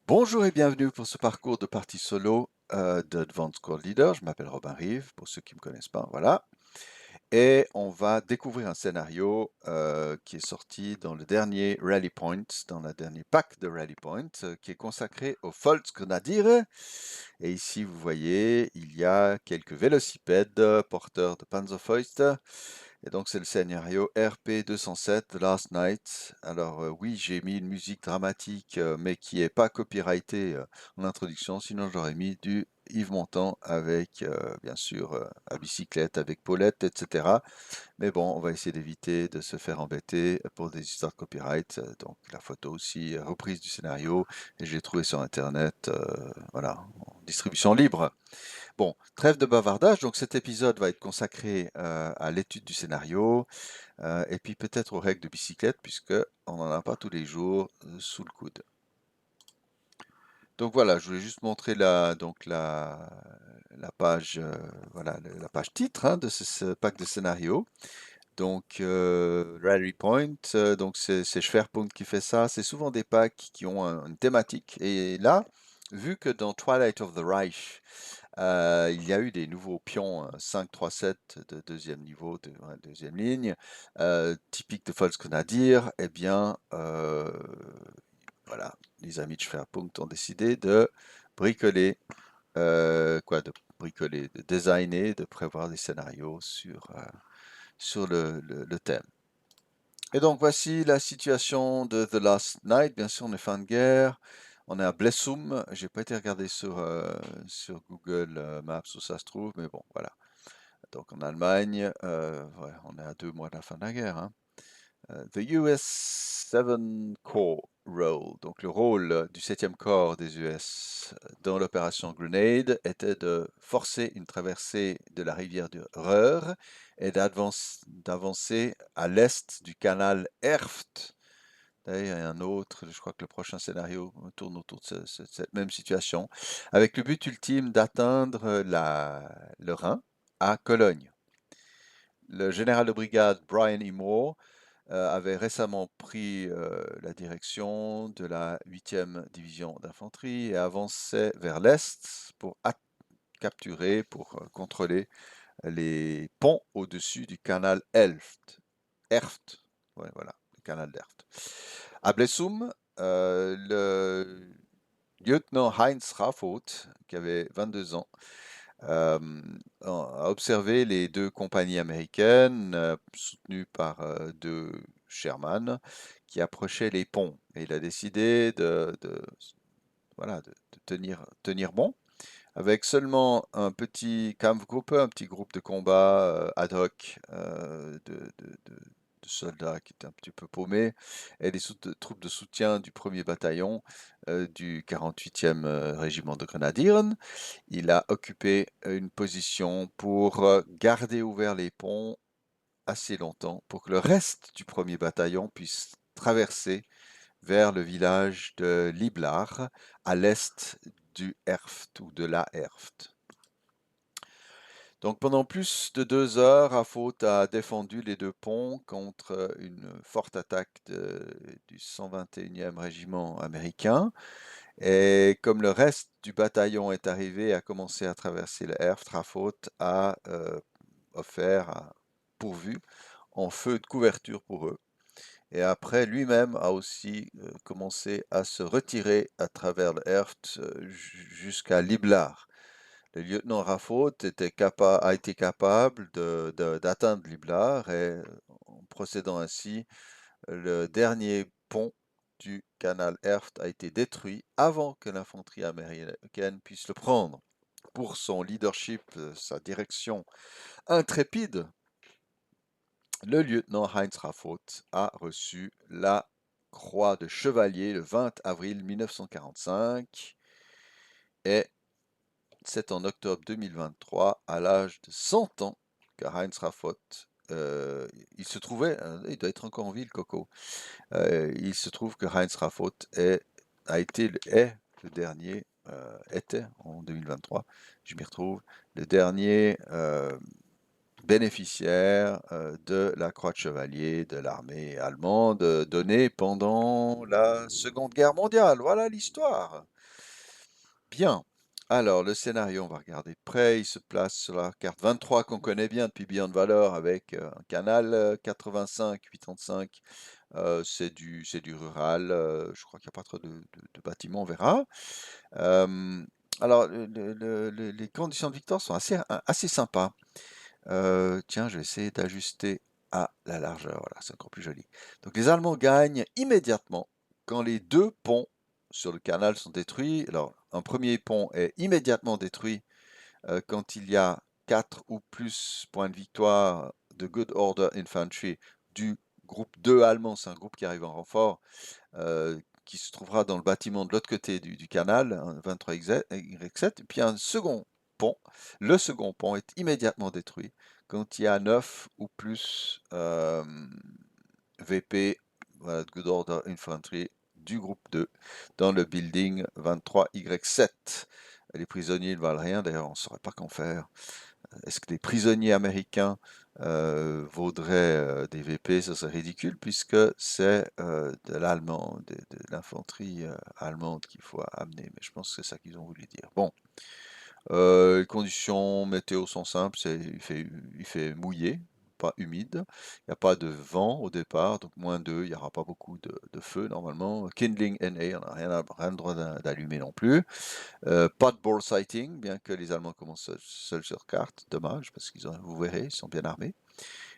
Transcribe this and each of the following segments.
Bonjour et bienvenue pour ce parcours de partie solo d'Advanced Squad Leader. Je m'appelle Robin Rive, pour ceux qui ne me connaissent pas, voilà. Et on va découvrir un scénario qui est sorti dans le dernier Rally Point, dans le dernier pack de Rally Point, qui est consacré aux Volksgrenadier. Et ici, vous voyez, il y a quelques vélocipèdes porteurs de Panzerfaust. Et donc, c'est le scénario RP 207, The Last Night. Alors, oui, j'ai mis une musique dramatique, mais qui n'est pas copyrightée en introduction, sinon j'aurais mis du Yves Montand avec, bien sûr, à bicyclette, avec Paulette, etc. Mais bon, on va essayer d'éviter de se faire embêter pour des histoires de copyright. Donc, la photo aussi, reprise du scénario, et je l'ai trouvé sur Internet, voilà, en distribution libre. Bon, trêve de bavardage, donc cet épisode va être consacré à l'étude du scénario et puis peut-être aux règles de bicyclette puisque on n'en a pas tous les jours sous le coude. Donc voilà, je voulais juste montrer la page, voilà, la page titre hein, de ce pack de scénario. Donc Rally Point, donc c'est Schwerpunkt qui fait ça. C'est souvent des packs qui ont une thématique. Et là, vu que dans Twilight of the Reich, il y a eu des nouveaux pions 5-3-7 de deuxième niveau, ouais, deuxième ligne, typique de Volksgrenadier, eh bien, voilà, les amis de Schwerpunkt ont décidé de bricoler, de bricoler, de designer, de prévoir des scénarios sur le thème. Et donc voici la situation de The Last Night. Bien sûr, on est fin de guerre. On est à Blessum. J'ai pas été regarder sur Google Maps où ça se trouve, mais bon, voilà. Donc en Allemagne, ouais, on est à 2 mois de la fin de la guerre, hein. The US 7 Corps Role, donc le rôle du 7e corps des US dans l'opération Grenade était de forcer une traversée de la rivière du Ruhr et d'avancer à l'est du canal Erft. D'ailleurs, il y a un autre, je crois que le prochain scénario tourne autour de cette même situation, avec le but ultime d'atteindre le Rhin à Cologne. Le général de brigade Brian E. Moore avait récemment pris la direction de la 8e division d'infanterie et avançait vers l'est pour capturer, pour contrôler les ponts au-dessus du canal Erft. Ouais, voilà, le canal d'Erft. À Blessum, le lieutenant Heinz Raffoth, qui avait 22 ans, a observé les deux compagnies américaines soutenues par deux Sherman qui approchaient les ponts. Et il a décidé voilà, de tenir bon avec seulement un petit Kampfgruppe, un petit groupe de combat ad hoc de soldats qui étaient un petit peu paumés, et des troupes de soutien du 1er bataillon du 48e régiment de grenadiers. Il a occupé une position pour garder ouverts les ponts assez longtemps pour que le reste du 1er bataillon puisse traverser vers le village de Liblar, à l'est du Erft ou de la Erft. Donc pendant plus de 2 heures, Raffoth a défendu les deux ponts contre une forte attaque du 121e régiment américain. Et comme le reste du bataillon est arrivé et a commencé à traverser le Erft, Raffoth a pourvu en feu de couverture pour eux. Et après, lui-même a aussi commencé à se retirer à travers le Erft jusqu'à Liblar. Le lieutenant Raffoth a été capable d'atteindre Liblar et en procédant ainsi, le dernier pont du canal Erft a été détruit avant que l'infanterie américaine puisse le prendre. Pour son leadership, sa direction intrépide, le lieutenant Heinz Raffoth a reçu la croix de chevalier le 20 avril 1945 et c'est en octobre 2023, à l'âge de 100 ans, que Heinz Raffoth, il se trouvait, il doit être encore en vie le coco, il se trouve que Heinz Raffoth est le dernier, était en 2023, je m'y retrouve, le dernier bénéficiaire de la croix de chevalier de l'armée allemande donnée pendant la Seconde Guerre mondiale. Voilà l'histoire. Bien. Alors, le scénario, on va regarder de près. Il se place sur la carte 23 qu'on connaît bien depuis Beyond Valor avec un canal 85, 85. C'est du rural. Je crois qu'il n'y a pas trop de bâtiments, on verra. Euh, alors, les conditions de victoire sont assez sympas. Tiens, je vais essayer d'ajuster à la largeur. Voilà, c'est encore plus joli. Donc, les Allemands gagnent immédiatement quand les deux ponts sur le canal sont détruits. Alors, un premier pont est immédiatement détruit quand il y a 4 ou plus points de victoire de Good Order Infantry du groupe 2 allemand. C'est un groupe qui arrive en renfort, qui se trouvera dans le bâtiment de l'autre côté du canal, 23Y7. Et puis un second pont. Le second pont est immédiatement détruit quand il y a 9 ou plus VP, voilà, Good Order Infantry du groupe 2 dans le building 23Y7. Les prisonniers ne valent rien, d'ailleurs on ne saurait pas qu'en faire. Est-ce que des prisonniers américains vaudraient des VP? Ça serait ridicule puisque c'est de l'allemand, de l'infanterie allemande qu'il faut amener. Mais je pense que c'est ça qu'ils ont voulu dire. Bon, les conditions météo sont simples, il fait mouillé, pas humide. Il n'y a pas de vent au départ, donc -2, il n'y aura pas beaucoup de feu normalement. Kindling NA, on n'a rien le droit d'allumer non plus. Pas de ball sighting, bien que les Allemands commencent seuls sur carte. Dommage, parce vous verrez, ils sont bien armés.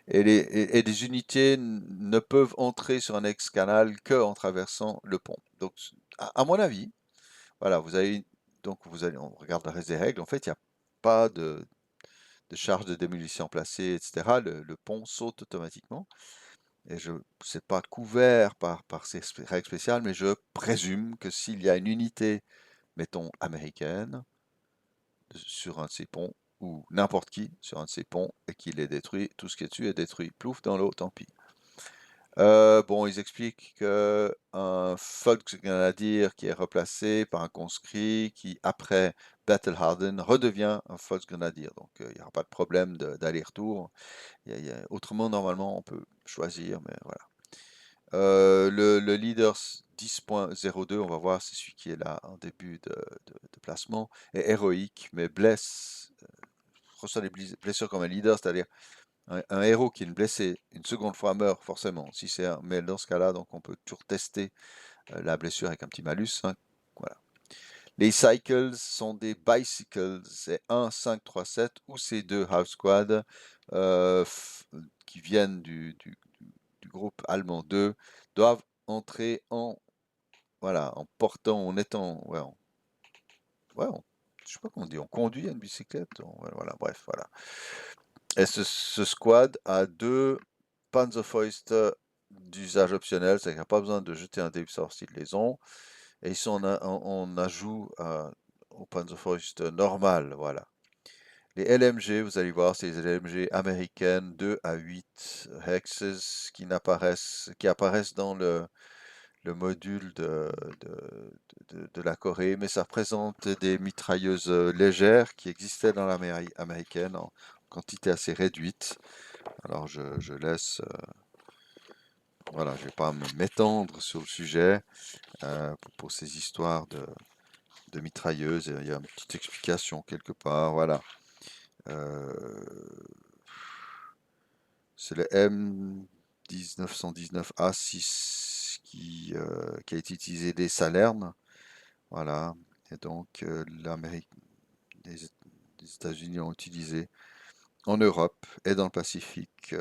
Et les unités ne peuvent entrer sur un ex-canal qu'en traversant le pont. Donc, à mon avis, voilà, on regarde le reste des règles. En fait, il n'y a pas de charge de démolition placée, etc. Le pont saute automatiquement. Et c'est pas couvert par ces règles spéciales, mais je présume que s'il y a une unité, mettons, américaine, sur un de ces ponts, ou n'importe qui sur un de ces ponts, et qu'il est détruit, tout ce qui est dessus est détruit. Plouf dans l'eau, tant pis. Bon, ils expliquent qu'un Volksgrenadier qui est replacé par un conscrit qui, après Battle Harden, redevient un Volksgrenadier. Donc, il n'y aura pas de problème d'aller-retour. Autrement, normalement, on peut choisir, mais voilà. Le leader 10.02, on va voir, c'est celui qui est là en début de placement, est héroïque, mais reçoit des blessures comme un leader, c'est-à-dire un héros qui est blessé une seconde fois meurt forcément. Mais dans ce cas-là, donc on peut toujours tester la blessure avec un petit malus, hein. Voilà. Les cycles sont des bicycles, c'est 1, 5, 3, 7 ou c'est 2 House Squad qui viennent du groupe allemand 2 doivent entrer voilà, en portant, en étant, ouais, je sais pas comment on dit, on conduit une bicyclette, voilà, bref, voilà. Et ce squad a 2 Panzerfaust d'usage optionnel, c'est-à-dire qu'il n'y a pas besoin de jeter un dé savoir s'ils les ont. Et ils sont en ajout au Panzerfaust normal, voilà. Les LMG, vous allez voir, c'est les LMG américaines 2 à 8 hexes qui apparaissent dans le module de la Corée, mais ça représente des mitrailleuses légères qui existaient dans l'armée américaine en quantité assez réduite. Alors je laisse, voilà, je vais pas m'étendre sur le sujet pour ces histoires de mitrailleuses. Il y a une petite explication quelque part, voilà. C'est le M1919A6 qui a été utilisé des Salernes, voilà. Et donc les, les États-Unis ont utilisé en Europe et dans le Pacifique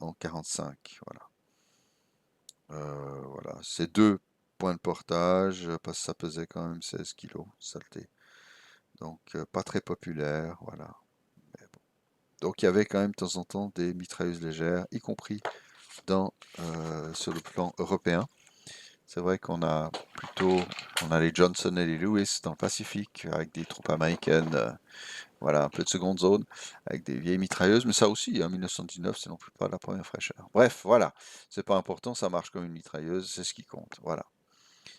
en 45, voilà. Voilà, c'est 2 points de portage, parce que ça pesait quand même 16 kilos, saleté. Donc pas très populaire, voilà. Mais bon. Donc il y avait quand même de temps en temps des mitrailleuses légères, y compris sur le plan européen. C'est vrai on a les Johnson et les Lewis dans le Pacifique, avec des troupes américaines, voilà, un peu de seconde zone, avec des vieilles mitrailleuses, mais ça aussi, en 1919, c'est non plus pas la première fraîcheur. Bref, voilà, c'est pas important, ça marche comme une mitrailleuse, c'est ce qui compte, voilà.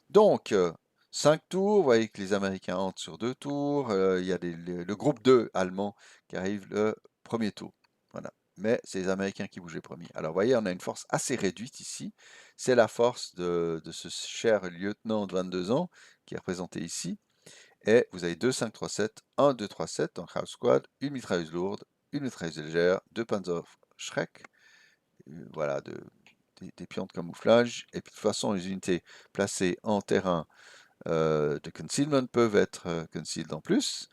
Donc, 5 tours, vous voyez que les Américains entrent sur 2 tours, il y a le groupe 2 allemand qui arrive le premier tour, voilà. Mais c'est les Américains qui bougent les premiers. Alors, vous voyez, on a une force assez réduite ici. C'est la force de ce cher lieutenant de 22 ans qui est représenté ici. Et vous avez 2, 5, 3, 7, 1, 2, 3, 7, donc House Squad, une mitrailleuse lourde, une mitrailleuse légère, 2 Panzerschreck, voilà, des pions de camouflage. Et puis de toute façon, les unités placées en terrain de concealment peuvent être concealed en plus.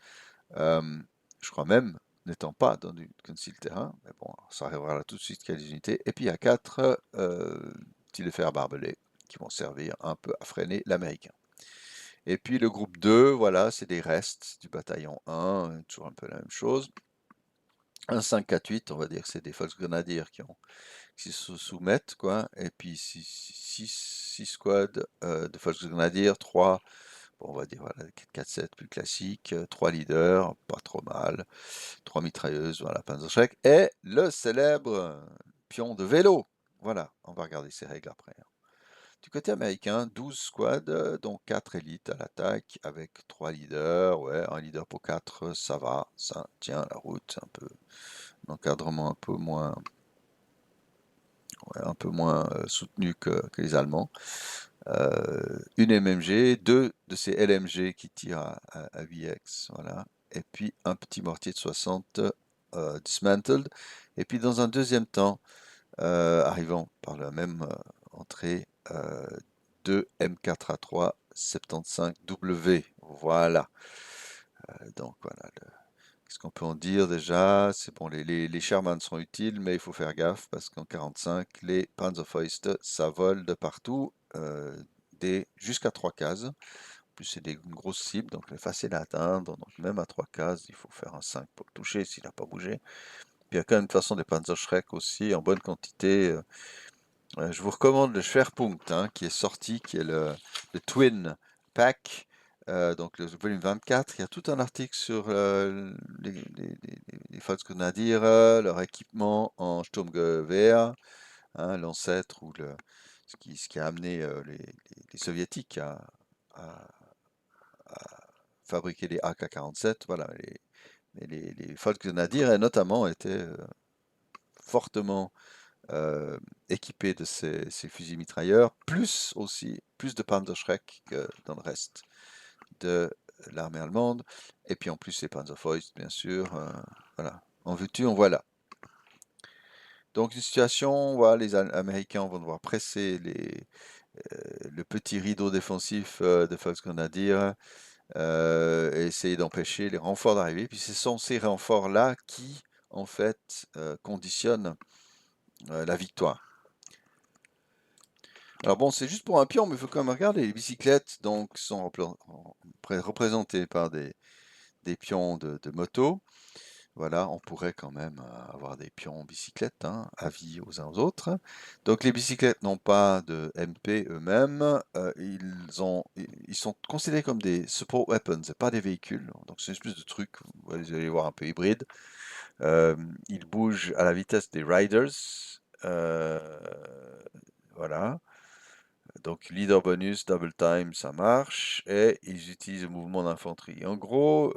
Je crois même, n'étant pas dans du conceal terrain, mais bon, ça arrivera là tout de suite qu'il y a des unités. Et puis il y a 4 petits fers barbelés qui vont servir un peu à freiner l'américain. Et puis le groupe 2, voilà, c'est des restes du bataillon 1, toujours un peu la même chose. Un 5-4-8, on va dire que c'est des Volksgrenadiers qui se soumettent, quoi. Et puis 6 squads de Volksgrenadiers, 3, bon, on va dire voilà, 4-7 plus classique, 3 leaders, pas trop mal, 3 mitrailleuses, voilà, Panzerschreck, et le célèbre pion de vélo. Voilà, on va regarder ces règles après. Du côté américain, 12 squads, dont 4 élites à l'attaque, avec 3 leaders. Ouais, un leader pour 4, ça va, ça tient la route. Un peu, un encadrement un peu moins soutenu que les Allemands. Une MMG, 2 de ces LMG qui tirent à 8x, voilà. Et puis un petit mortier de 60 dismantled. Et puis dans un deuxième temps, arrivant par la même entrée, 2 M4A3 75W. Voilà. Donc voilà. Qu'est-ce qu'on peut en dire déjà? C'est bon, les Sherman sont utiles, mais il faut faire gaffe parce qu'en 45, les Panzerfaust, ça vole de partout, jusqu'à 3 cases. En plus, c'est une grosse cible, donc c'est facile à atteindre. Donc même à 3 cases, il faut faire un 5 pour le toucher s'il n'a pas bougé. Puis il y a quand même de toute façon des Panzerschreck aussi en bonne quantité. Je vous recommande le Schwerpunkt qui est sorti, qui est le Twin Pack, donc le volume 24. Il y a tout un article sur les Volksgrenadier, leur équipement en Sturmgewehr, l'ancêtre ou ce qui a amené les Soviétiques à- à fabriquer les AK-47. Voilà, les Volksgrenadier, notamment, étaient fortement équipés de ces fusils mitrailleurs, plus de Panzerschreck que dans le reste de l'armée allemande. Et puis en plus les Panzerfaust, bien sûr. Voilà. En veux-tu, en voilà. Donc une situation, voilà, les Américains vont devoir presser le petit rideau défensif de Volksgrenadier et essayer d'empêcher les renforts d'arriver. Puis ce sont ces renforts-là qui, en fait, conditionnent la victoire. Alors bon, c'est juste pour un pion, mais il faut quand même regarder. Les bicyclettes donc sont représentées par des pions de moto. Voilà, on pourrait quand même avoir des pions bicyclettes, avis aux uns aux autres. Donc les bicyclettes n'ont pas de MP eux-mêmes. Ils sont considérés comme des support weapons, et pas des véhicules. Donc c'est une espèce de truc, vous allez voir un peu hybride. Ils bougent à la vitesse des riders. Euh, voilà. Donc leader bonus, double time, ça marche. Et ils utilisent le mouvement d'infanterie. En gros,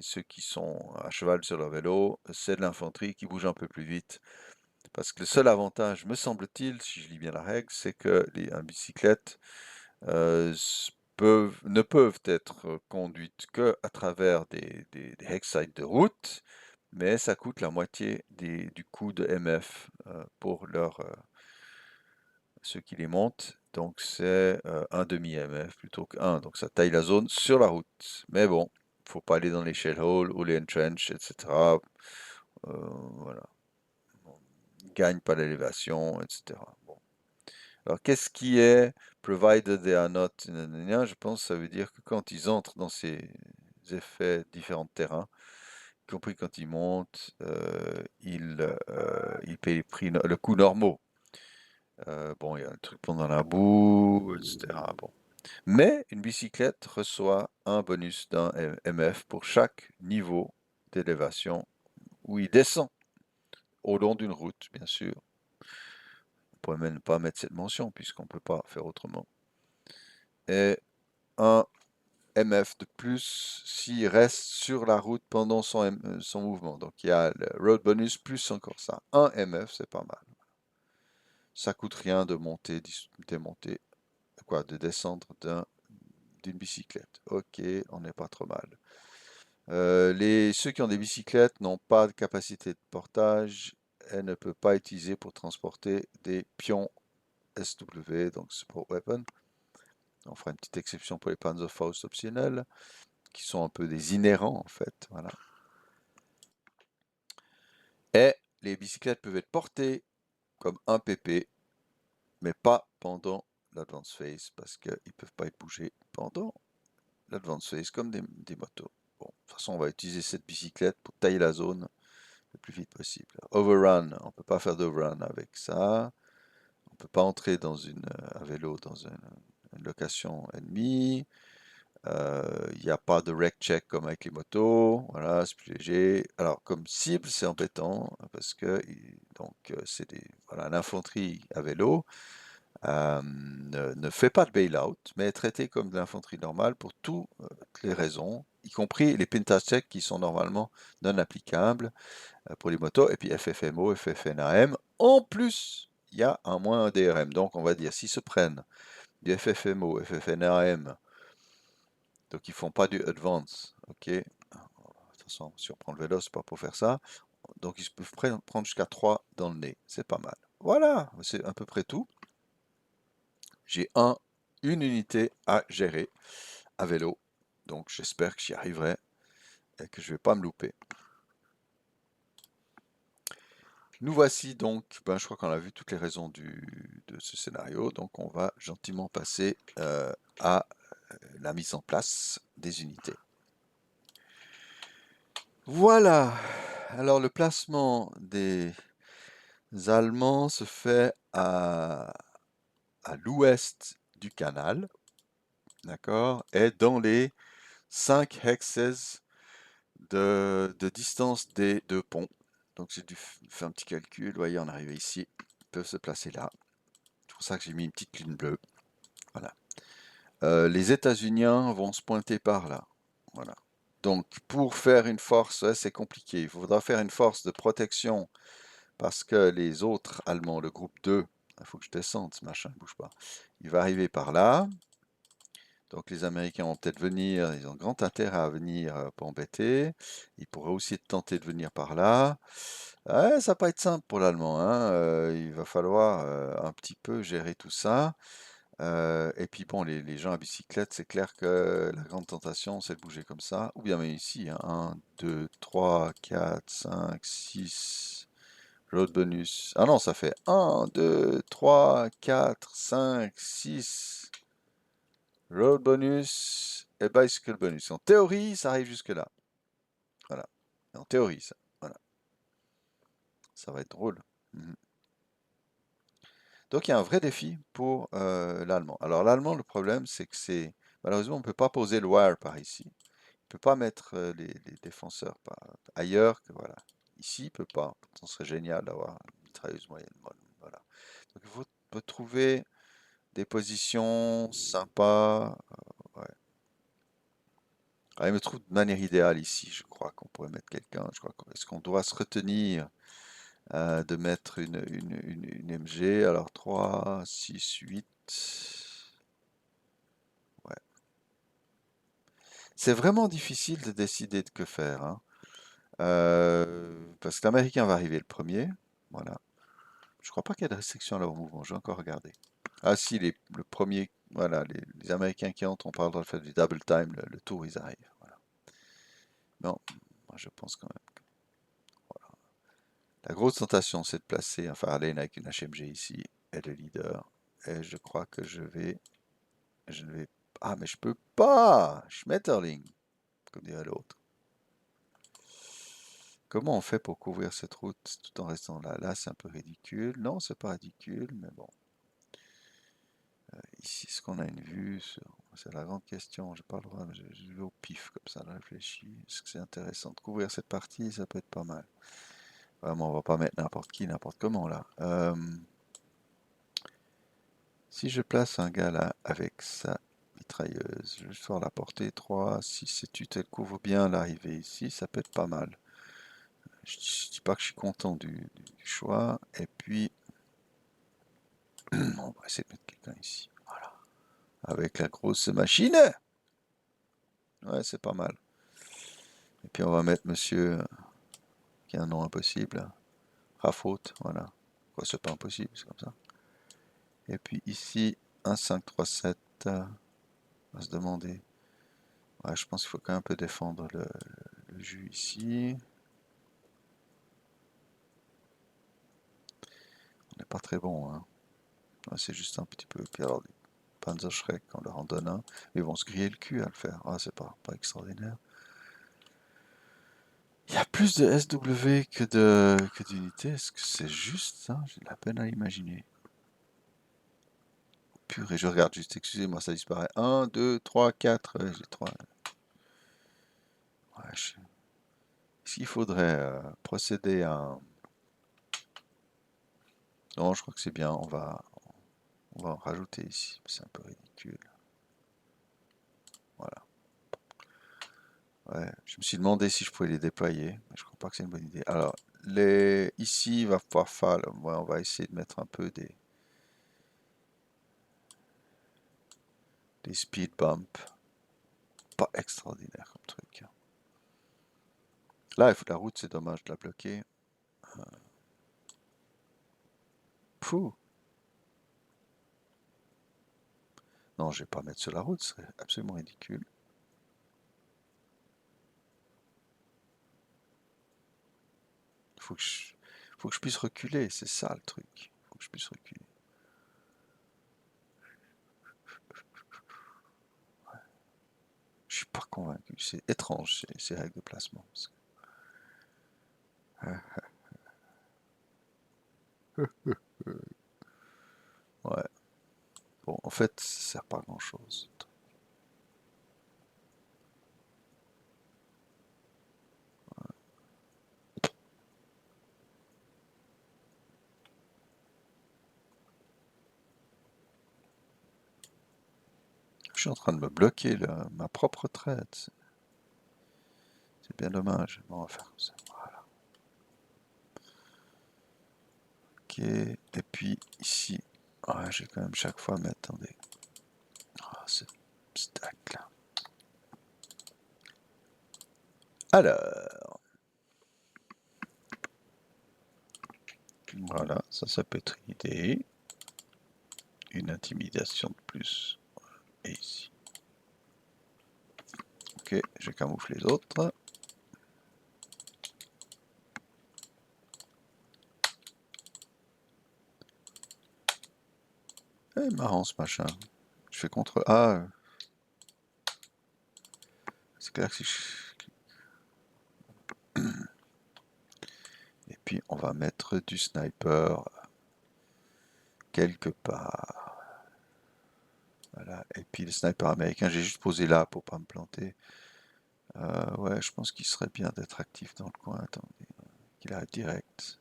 ceux qui sont à cheval sur leur vélo, c'est de l'infanterie qui bouge un peu plus vite. Parce que le seul avantage, me semble-t-il, si je lis bien la règle, c'est que les bicyclettes ne peuvent être conduites que à travers des hexsites de route, mais ça coûte la moitié du coût de MF pour ceux qui les montent. Donc c'est un demi MF plutôt qu'un. Donc ça taille la zone sur la route. Mais bon, faut pas aller dans les shell holes ou les entrench, etc. Voilà. Bon, ils gagnent pas l'élévation, etc. Bon. Alors qu'est-ce qui est provided they are not? Je pense que ça veut dire que quand ils entrent dans ces effets différents de terrain, y compris quand ils montent, ils paient le coût normaux. Bon, il y a un truc pendant la boue, etc. Bon. Mais une bicyclette reçoit un bonus d'un MF pour chaque niveau d'élévation où il descend au long d'une route, bien sûr. On pourrait même pas mettre cette mention puisqu'on ne peut pas faire autrement. Et un MF de plus s'il reste sur la route pendant son mouvement. Donc il y a le road bonus plus encore ça. Un MF, c'est pas mal. Ça coûte rien de monter, démonter, de descendre d'une bicyclette. Ok, on n'est pas trop mal. Ceux qui ont des bicyclettes n'ont pas de capacité de portage et ne peuvent pas utiliser pour transporter des pions SW, donc Support Weapon. On fera une petite exception pour les Panzerfaust optionnels, qui sont un peu des inhérents en fait. Voilà. Et les bicyclettes peuvent être portées comme un PP, mais pas pendant l'advance phase, parce qu'ils ne peuvent pas être bougés pendant l'advance phase comme des motos. Bon, de toute façon, on va utiliser cette bicyclette pour tailler la zone le plus vite possible. Overrun, on ne peut pas faire d'overrun avec ça. On ne peut pas entrer à vélo dans une location ennemie. Il n'y a pas de wreck check comme avec les motos. Voilà, c'est plus léger. Alors, comme cible, c'est embêtant parce que c'est voilà, l'infanterie à vélo. Ne fait pas de bail-out, mais est traité comme de l'infanterie normale pour toutes les raisons, y compris les pintas checks qui sont normalement non applicables pour les motos, et puis FFMO, FFNAM. En plus, il y a un moins DRM. Donc, on va dire, s'ils se prennent du FFMO, FFNAM, donc ils font pas du advance, ok. De toute façon, si on prend le vélo, c'est pas pour faire ça. Donc, ils peuvent prendre jusqu'à 3 dans le nez. C'est pas mal. Voilà, c'est à peu près tout. J'ai une unité à gérer à vélo. Donc j'espère que j'y arriverai et que je ne vais pas me louper. Nous voici donc, je crois qu'on a vu toutes les raisons de ce scénario. Donc on va gentiment passer à la mise en place des unités. Voilà. Alors le placement des Allemands se fait à l'ouest du canal. D'accord? Et dans les 5 hexes de distance des deux ponts. Donc j'ai dû faire un petit calcul. Vous voyez, on est arrivé ici. Ils peuvent se placer là. C'est pour ça que j'ai mis une petite ligne bleue. Voilà. Les États-Uniens vont se pointer par là. Voilà. Donc pour faire une force, ouais, c'est compliqué. Il faudra faire une force de protection parce que les autres Allemands, le groupe 2, il faut que je descende, ce machin ne bouge pas. Il va arriver par là. Donc les Américains vont peut-être venir, ils ont grand intérêt à venir pour embêter. Ils pourraient aussi tenter de venir par là. Ouais, ça va pas être simple pour l'Allemand, hein. Il va falloir un petit peu gérer tout ça. Et puis bon, les gens à bicyclette, c'est clair que la grande tentation, c'est de bouger comme ça. Ou bien même ici, hein. 1, 2, 3, 4, 5, 6. Road bonus. Ah non, ça fait 1, 2, 3, 4, 5, 6. Road bonus et bicycle bonus. En théorie, ça arrive jusque-là. Voilà. En théorie, ça. Voilà. Ça va être drôle. Mhm. Donc, il y a un vrai défi pour l'allemand. Alors, l'allemand, le problème, c'est que malheureusement, on ne peut pas poser le wire par ici. On ne peut pas mettre les défenseurs ailleurs que voilà. Ici, il ne peut pas. Ce serait génial d'avoir une mitrailleuse moyenne molle. Voilà. Donc, il faut trouver des positions sympas. Ouais. Ah, il me trouve de manière idéale ici, je crois qu'on pourrait mettre quelqu'un. Est-ce qu'on doit se retenir de mettre une MG? Alors 3, 6, 8. Ouais. C'est vraiment difficile de décider de que faire, hein. Parce que l'Américain va arriver le premier. Voilà. Je crois pas qu'il y ait de restriction à leur mouvement. Je vais encore regarder. Ah si, le premier, voilà, les Américains qui entrent, on parlera de faire du double time, le tour, ils arrivent. Voilà. Non, moi je pense quand même. La grosse tentation, c'est de placer un Farlane avec une HMG ici et le leader. Et je crois que je ne vais, ah, mais je peux pas! Schmetterling, comme dirait l'autre. Comment on fait pour couvrir cette route tout en restant là? Là, c'est un peu ridicule. Non, c'est pas ridicule, mais bon. Ici, est-ce qu'on a une vue sur... C'est la grande question. J'ai pas le droit, je vais au pif comme ça, je réfléchis. Est-ce que c'est intéressant de couvrir cette partie? Ça peut être pas mal. Vraiment, on va pas mettre n'importe qui, n'importe comment là. Si je place un gars là avec sa mitrailleuse, je vais faire la portée 3, si cette tutelle couvre bien l'arrivée ici, ça peut être pas mal. Je dis pas que je suis content du choix. Et puis, on va essayer de mettre quelqu'un ici. Voilà. Avec la grosse machine. Ouais, c'est pas mal. Et puis on va mettre monsieur, qui a un nom impossible. Rafaut, voilà. Quoi, c'est pas impossible, c'est comme ça. Et puis ici, 1, 5, 3, 7. On va se demander. Ouais, je pense qu'il faut quand même un peu défendre le jus ici. On n'est pas très bon, hein. Ouais, c'est juste un petit peu. Puis alors, Panzerschreck, on leur en donne un. Ils vont se griller le cul à le faire. Ah, c'est pas extraordinaire. Il y a plus de SW que d'unités. Est-ce que c'est juste ça? J'ai de la peine à imaginer. Purée, je regarde juste, excusez-moi, ça disparaît. 1, 2, 3, 4. J'ai 3. Ouais, est-ce qu'il faudrait procéder à... Non, je crois que c'est bien. On va en rajouter ici. C'est un peu ridicule. Voilà. Ouais, je me suis demandé si je pouvais les déployer, mais je crois pas que c'est une bonne idée. Alors, ici, il va pouvoir faire... Ouais, on va essayer de mettre un peu des speed bumps. Pas extraordinaire comme truc. Là, il faut la route, c'est dommage de la bloquer. Pouh! Non, je vais pas mettre sur la route, ce serait absolument ridicule. Il faut que je puisse reculer, c'est ça le truc. Il faut que je puisse reculer. Je suis pas convaincu. C'est étrange ces règles de placement. Ouais. Bon, en fait, ça sert pas à grand chose. Je suis en train de me bloquer ma propre traite. C'est bien dommage. Bon, on va faire comme ça. Voilà. Ok. Et puis ici, ouais, j'ai quand même chaque fois, mais attendez. Ah, ce stack là. Alors, voilà, ça peut être une idée. Une intimidation de plus. Et ici. Ok, je camoufle les autres. Eh, marrant ce machin. Je fais contre... Ah, c'est clair que si je... Et puis on va mettre du sniper quelque part. Voilà. Et puis le sniper américain, j'ai juste posé là pour pas me planter. Ouais, je pense qu'il serait bien d'être actif dans le coin. Attendez, qu'il arrive direct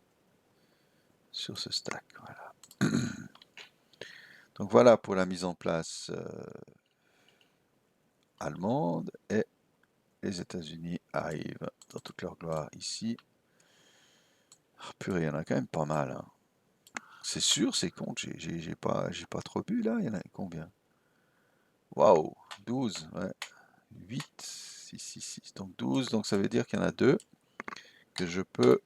sur ce stack. Voilà. Donc voilà pour la mise en place allemande. Et les États-Unis arrivent dans toute leur gloire ici. Ah, purée, il y en a quand même pas mal, hein. C'est sûr, c'est con, j'ai pas trop bu là. Il y en a combien? Waouh, 12, ouais. 8, 6, 6, 6. Donc 12, donc ça veut dire qu'il y en a deux que je peux...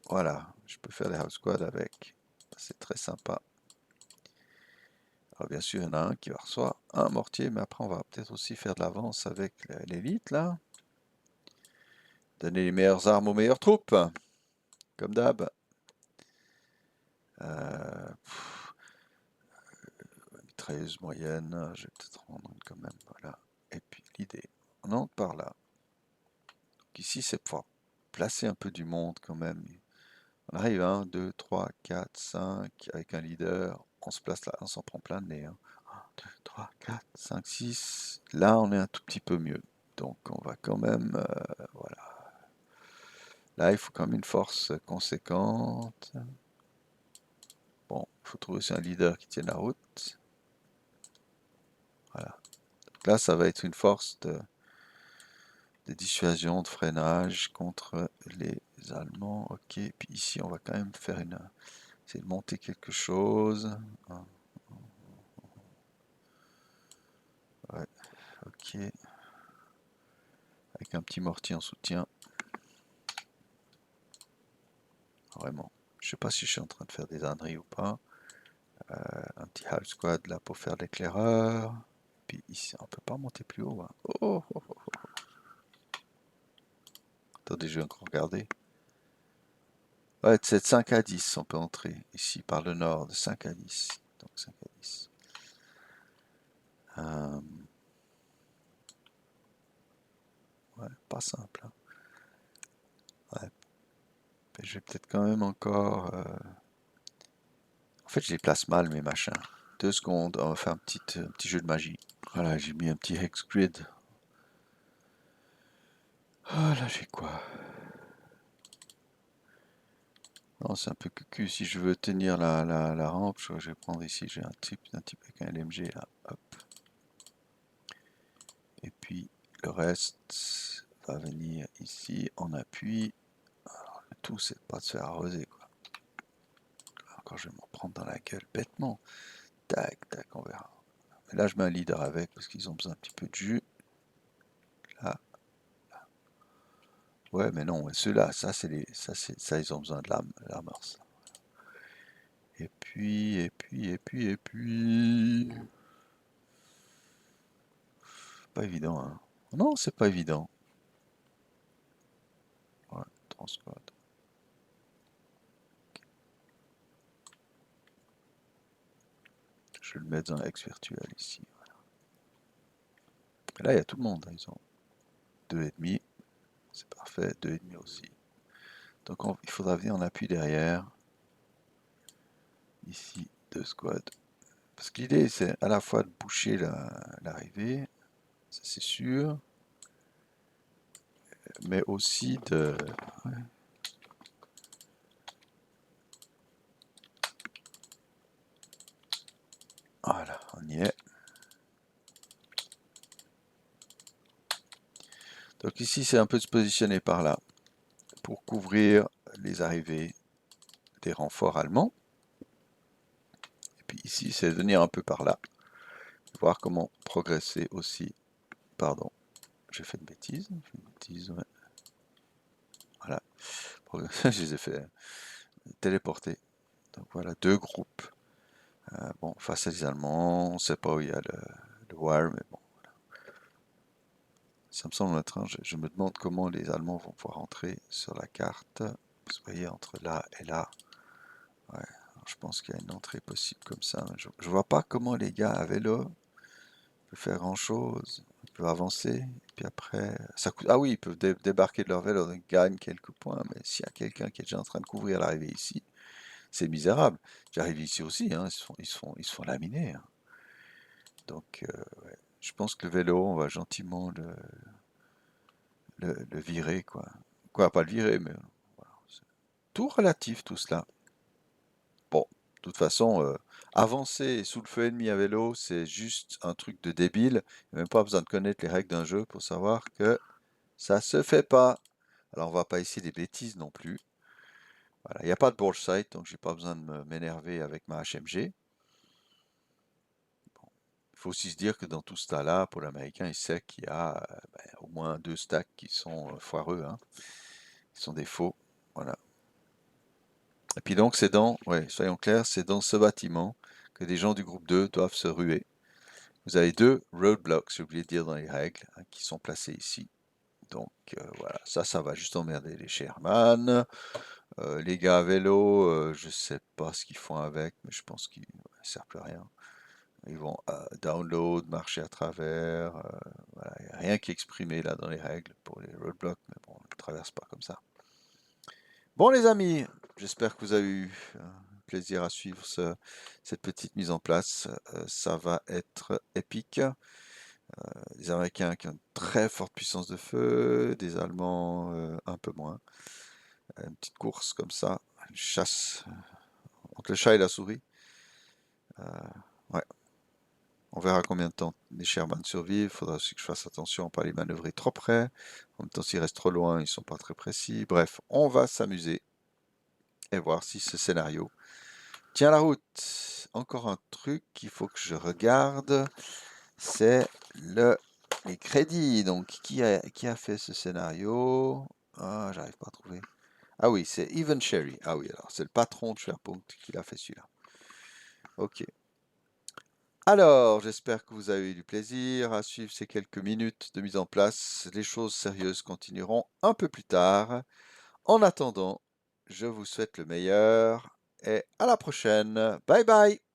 Voilà, je peux faire les house squad avec. C'est très sympa. Alors bien sûr, il y en a un qui va recevoir un mortier, mais après on va peut-être aussi faire de l'avance avec l'élite là. Donner les meilleures armes aux meilleures troupes, comme d'hab. Pff, mitrailleuse moyenne, je vais peut-être rendre une quand même, voilà. Et puis l'idée, on entre par là. Donc ici, c'est pouvoir placer un peu du monde quand même. On arrive, 1, 2, 3, 4, 5, avec un leader, on se place là, on s'en prend plein de nez, hein. 1, 2, 3, 4, 5, 6. Là, on est un tout petit peu mieux. Donc, on va quand même, voilà. Là, il faut quand même une force conséquente. Bon, il faut trouver aussi un leader qui tienne la route. Voilà. Donc là, ça va être une force de dissuasion, de freinage contre les Allemands. Ok, puis ici, on va quand même faire essayer de monter quelque chose. Ouais, ok. avec un petit mortier en soutien. Vraiment. Je sais pas si je suis en train de faire des âneries ou pas. Un petit half squad là pour faire l'éclaireur. Puis ici, on peut pas monter plus haut. Hein. Oh, oh, oh. Attendez, je vais encore regarder. Ouais, c'est de 5 à 10, on peut entrer ici par le nord, de 5 à 10. Donc 5 à 10. Ouais, pas simple. Hein. Ouais. Mais je vais peut-être quand même encore... En fait, je les place mal, mes machins. 2 secondes, on va faire un petit jeu de magie. Voilà, j'ai mis un petit hex grid. Ah, là, j'ai quoi? Non, c'est un peu cucu. Si je veux tenir la rampe, je vais prendre ici. J'ai un type avec un LMG là. Hop. Et puis le reste va venir ici en appui. Alors, le tout, c'est pas de se faire arroser quoi. Encore, je vais m'en prendre dans la gueule bêtement. Tac, tac, on verra. Mais là, je mets un leader avec parce qu'ils ont besoin un petit peu de jus. Là. Ouais, mais non, ceux-là, ça, ils ont besoin de l'amorce. Et puis. Pas évident, hein. Non, c'est pas évident. Ouais, transcode. Je vais le mettre dans l'ex virtuel ici. Voilà. Et là, il y a tout le monde. Hein. Ils ont 2,5. C'est parfait. 2,5 aussi. Donc, il faudra venir en appui derrière. Ici, 2 squads. Parce que l'idée, c'est à la fois de boucher l'arrivée. Ça, c'est sûr. Mais aussi de... Ouais. Voilà, on y est. Donc ici, c'est un peu de se positionner par là pour couvrir les arrivées des renforts allemands. Et puis ici, c'est de venir un peu par là, voir comment progresser aussi. Pardon, j'ai fait une bêtise. Ouais. Voilà, je les ai fait téléporter. Donc voilà, 2 groupes. Bon, face à les Allemands, on ne sait pas où il y a le wire, mais bon. Ça me semble étrange. Je me demande comment les Allemands vont pouvoir entrer sur la carte. Vous voyez, entre là et là. Ouais, alors je pense qu'il y a une entrée possible comme ça. Je ne vois pas comment les gars à vélo peuvent faire grand-chose. Ils peuvent avancer. Puis après, ça coûte... Ah oui, ils peuvent débarquer de leur vélo, donc ils gagnent quelques points. Mais s'il y a quelqu'un qui est déjà en train de couvrir l'arrivée ici, c'est misérable. J'arrive ici aussi, hein, ils se font laminer. Hein. Donc, ouais, je pense que le vélo, on va gentiment le virer, quoi. Quoi, pas le virer, mais voilà. Tout relatif, tout cela. Bon, de toute façon, avancer sous le feu ennemi à vélo, c'est juste un truc de débile. Il n'y a même pas besoin de connaître les règles d'un jeu pour savoir que ça se fait pas. Alors, on va pas essayer des bêtises non plus. Voilà, il n'y a pas de bullseye, donc j'ai pas besoin de m'énerver avec ma HMG. Bon. Il faut aussi se dire que dans tout ce tas-là, pour l'Américain, il sait qu'il y a au moins 2 stacks qui sont foireux, hein, qui sont des faux. Voilà. Et puis donc, c'est dans, ouais, soyons clairs, c'est dans ce bâtiment que des gens du groupe 2 doivent se ruer. Vous avez 2 roadblocks, j'ai oublié de dire dans les règles, hein, qui sont placés ici. Donc voilà, ça va juste emmerder les Sherman. Les gars à vélo, je sais pas ce qu'ils font avec, mais je pense qu'ils ne servent plus à rien. Ils vont download, marcher à travers. Voilà, il n'y a rien qui est exprimé là dans les règles pour les roadblocks, mais bon, on ne traverse pas comme ça. Bon les amis, j'espère que vous avez eu plaisir à suivre cette petite mise en place. Ça va être épique. Les Américains qui ont une très forte puissance de feu, des Allemands un peu moins. Une petite course comme ça, une chasse entre le chat et la souris. Ouais. On verra combien de temps les Sherman survivent. Il faudra aussi que je fasse attention à ne pas les manœuvrer trop près. En même temps, s'ils restent trop loin, ils ne sont pas très précis. Bref, on va s'amuser et voir si ce scénario tient la route. Encore un truc qu'il faut que je regarde, c'est le Les crédits, donc qui a fait ce scénario? Ah, j'arrive pas à trouver. Ah oui, c'est Evan Cherry. Ah oui, alors c'est le patron de SharePoint qui l'a fait celui-là. Ok. Alors, j'espère que vous avez eu du plaisir à suivre ces quelques minutes de mise en place. Les choses sérieuses continueront un peu plus tard. En attendant, je vous souhaite le meilleur et à la prochaine. Bye bye!